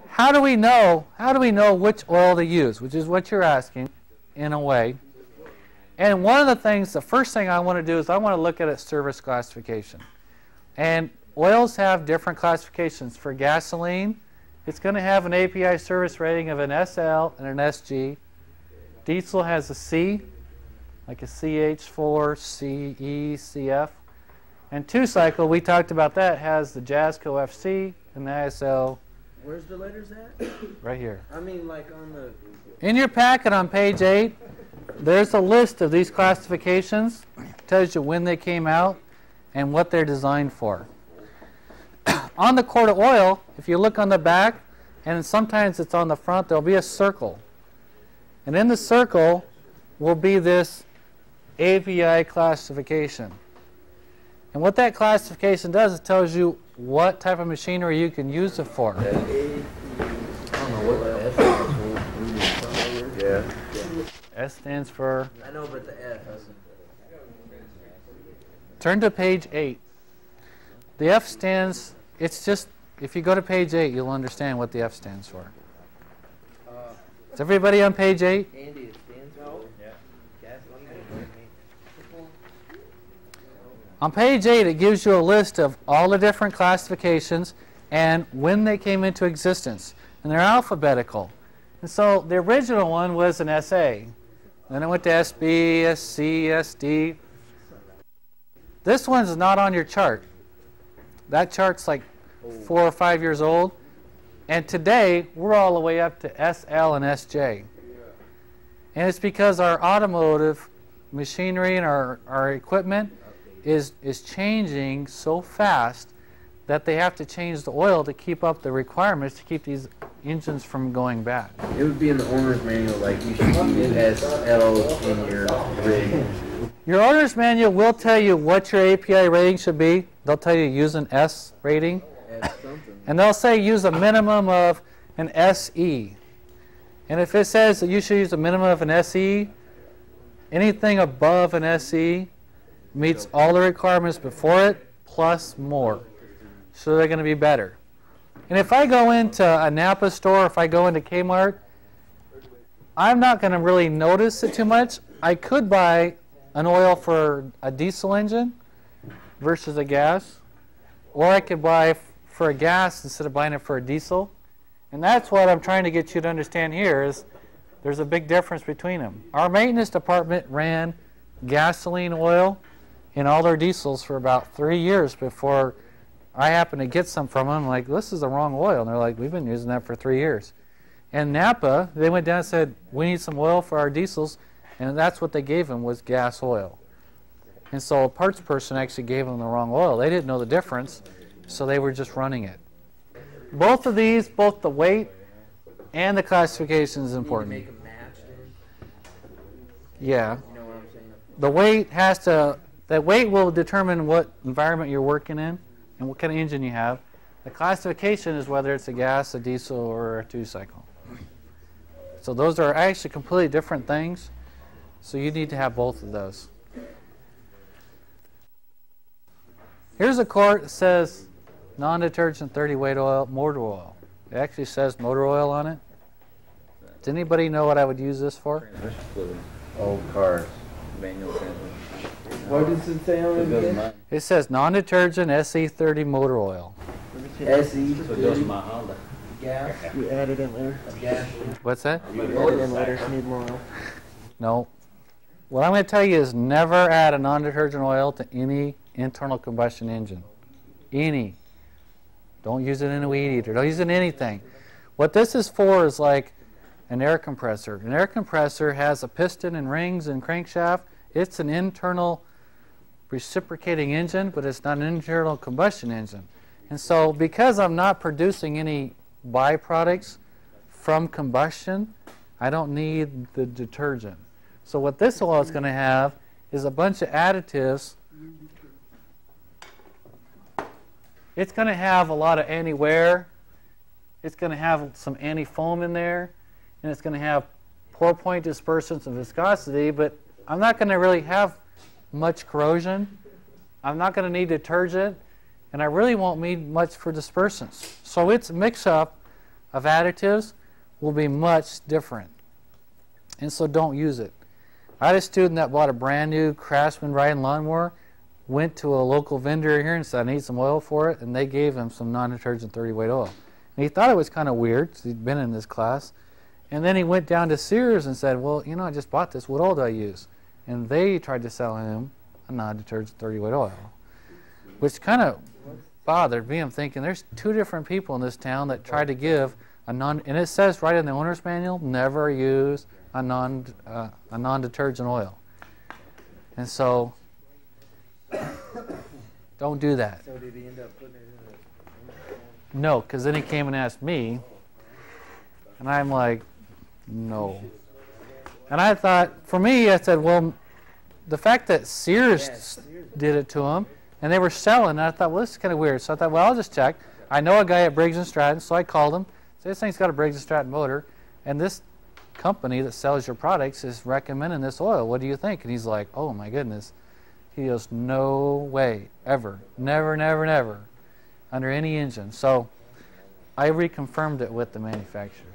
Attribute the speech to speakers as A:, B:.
A: how do we know which oil to use, which is what you're asking in a way. And one of the things, the first thing I want to do is I want to look at its service classification. And oils have different classifications. For gasoline, it's going to have an API service rating of an SL and an SG. Diesel has a C, like a CH4, CE, CF. And two-cycle, we talked about that, has the JASCO FC and the ISL.
B: Where's the letters at?
A: Right here.
B: I mean, like on the...
A: In your packet on page 8, there's a list of these classifications. It tells you when they came out and what they're designed for. On the quart of oil, if you look on the back, and sometimes it's on the front, there'll be a circle. And in the circle will be this API classification. And what that classification does, it tells you what type of machinery you can use it for.
B: I don't know what the F is.
C: Yeah.
A: S stands for...
B: I know, but the F.
A: Turn to page 8. The F stands, it's just, if you go to page 8, you'll understand what the F stands for. Is everybody on page 8?
B: Andy, it stands for? Yeah.
A: On page 8, it gives you a list of all the different classifications and when they came into existence. And they're alphabetical. And so the original one was an SA. Then it went to SB, SC, SD. This one's not on your chart. That chart's like 4 or 5 years old. And today, we're all the way up to SL and SJ. And it's because our automotive machinery and our equipment is changing so fast that they have to change the oil to keep up the requirements to keep these engines from going bad.
B: It would be in the owner's manual, like you should use SL in your rig.
A: Your owner's manual will tell you what your API rating should be. They'll tell you use an S rating. And they'll say use a minimum of an SE. And if it says that you should use a minimum of an SE, anything above an SE meets all the requirements before it plus more. So they're going to be better. And if I go into a Napa store, if I go into Kmart, I'm not going to really notice it too much. I could buy an oil for a diesel engine versus a gas, or I could buy for a gas instead of buying it for a diesel. And that's what I'm trying to get you to understand here is there's a big difference between them. Our maintenance department ran gasoline oil in all their diesels for about 3 years before I happened to get some from them. Like, this is the wrong oil. And they're like, we've been using that for 3 years. And Napa, they went down and said, we need some oil for our diesels. And that's what they gave them was gas oil. And so a parts person actually gave them the wrong oil. They didn't know the difference, so they were just running it. Both of these, both the weight and the classification is important.
B: You need to make a match then?
A: Yeah.
B: You know what I'm saying?
A: The weight has to, that weight will determine what environment you're working in and what kind of engine you have. The classification is whether it's a gas, a diesel, or a two-cycle. So those are actually completely different things. So you need to have both of those. Here's a quart that says non-detergent 30 weight oil, motor oil. It actually says motor oil on it. Does anybody know what I would use this for?
C: Old cars, manual transmission.
B: What does it say on it again?
A: It says non-detergent SE30 motor oil.
B: SE.
C: So it goes to my Honda.
B: Gas. You added in there. Gas.
A: What's that?
B: You added in letters. Need more oil.
A: No. What I'm going to tell you is never add a non-detergent oil to any internal combustion engine. Any. Don't use it in a weed eater. Don't use it in anything. What this is for is like an air compressor. An air compressor has a piston and rings and crankshaft. It's an internal reciprocating engine, but it's not an internal combustion engine. And so because I'm not producing any byproducts from combustion, I don't need the detergent. So what this oil is going to have is a bunch of additives. It's going to have a lot of anti-wear. It's going to have some anti-foam in there. And it's going to have pour point dispersants and viscosity. But I'm not going to really have much corrosion. I'm not going to need detergent. And I really won't need much for dispersants. So it's mix up of additives will be much different. And so don't use it. I had a student that bought a brand new Craftsman riding lawnmower, went to a local vendor here and said, I need some oil for it, and they gave him some non-detergent 30-weight oil. And he thought it was kind of weird, because he'd been in this class. And then he went down to Sears and said, well, you know, I just bought this. What oil do I use? And they tried to sell him a non-detergent 30-weight oil, which kind of bothered me. I'm thinking, there's two different people in this town that tried to give a and it says right in the owner's manual, never use a non-detergent oil. And so, don't do that.
B: So did he end up putting it in
A: No, because then he came and asked me, and I'm like, no. And I thought, for me, I said, well, the fact that Sears did it to him, and they were selling, and I thought, well, this is kind of weird. So I thought, well, I'll just check. I know a guy at Briggs & Stratton, so I called him. So this thing's got a Briggs & Stratton motor, and this company that sells your products is recommending this oil. What do you think? And he's like, oh, my goodness. He goes, no way, ever, never, never, never, under any engine. So I reconfirmed it with the manufacturer.